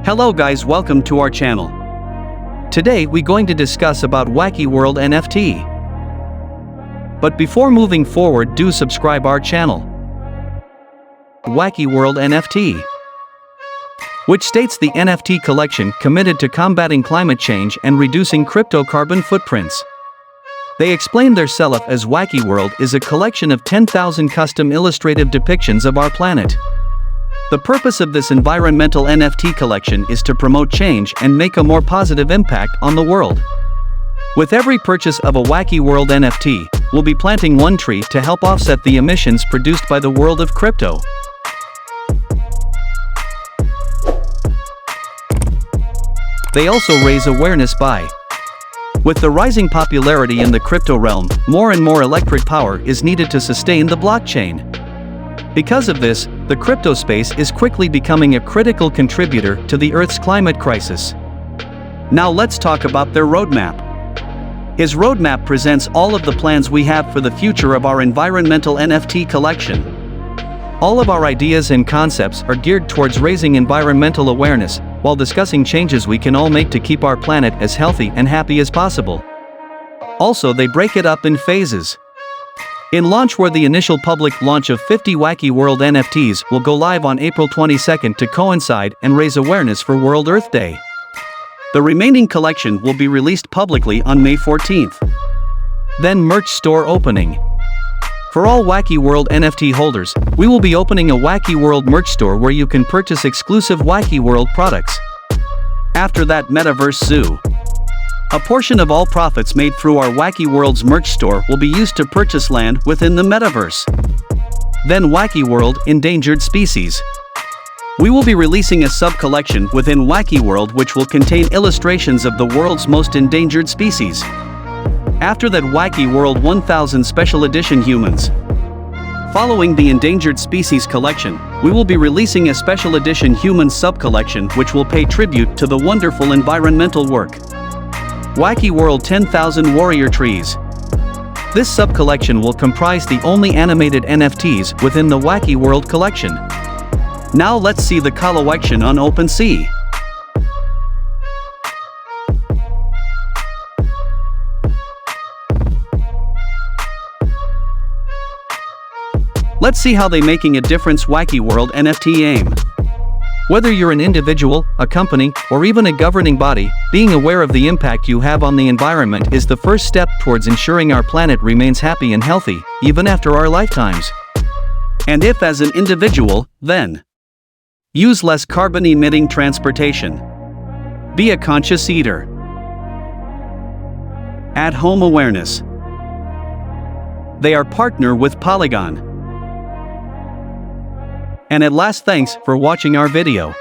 Hello guys, welcome to our channel. Today we going to discuss about Whacky World NFT. But before moving forward, do subscribe our channel. Whacky World NFT, which states the NFT collection committed to combating climate change and reducing crypto carbon footprints. They explain their self as Whacky World is a collection of 10,000 custom illustrative depictions of our planet. The purpose of this environmental NFT collection is to promote change and make a more positive impact on the world. With every purchase of a Whacky World NFT, we'll be planting one tree to help offset the emissions produced by the world of crypto. They also raise awareness by. With the rising popularity in the crypto realm, more and more electric power is needed to sustain the blockchain. Because of this, the crypto space is quickly becoming a critical contributor to the Earth's climate crisis. Now let's talk about their roadmap. His roadmap presents all of the plans we have for the future of our environmental NFT collection. All of our ideas and concepts are geared towards raising environmental awareness, while discussing changes we can all make to keep our planet as healthy and happy as possible. Also, they break it up in phases. In launch, where the initial public launch of 50 Whacky World NFTs will go live on April 22nd to coincide and raise awareness for World Earth Day. The remaining collection will be released publicly on May 14th. Then merch store opening. For all Whacky World NFT holders, we will be opening a Whacky World merch store where you can purchase exclusive Whacky World products. After that, Metaverse Zoo. A portion of all profits made through our Whacky World's merch store will be used to purchase land within the metaverse. Then Whacky World Endangered Species. We will be releasing a sub-collection within Whacky World which will contain illustrations of the world's most endangered species. After that, Whacky World 1000 Special Edition Humans. Following the Endangered Species collection, we will be releasing a Special Edition Humans sub-collection which will pay tribute to the wonderful environmental work. Whacky World 10,000 Warrior Trees. This sub-collection will comprise the only animated NFTs within the Whacky World collection. Now let's see the collection on OpenSea. Let's see how they making a difference. Whacky World NFT aim. Whether you're an individual, a company, or even a governing body, being aware of the impact you have on the environment is the first step towards ensuring our planet remains happy and healthy, even after our lifetimes. And if as an individual, then use less carbon-emitting transportation. Be a conscious eater. At-home awareness. They are partner with Polygon. And at last, thanks for watching our video.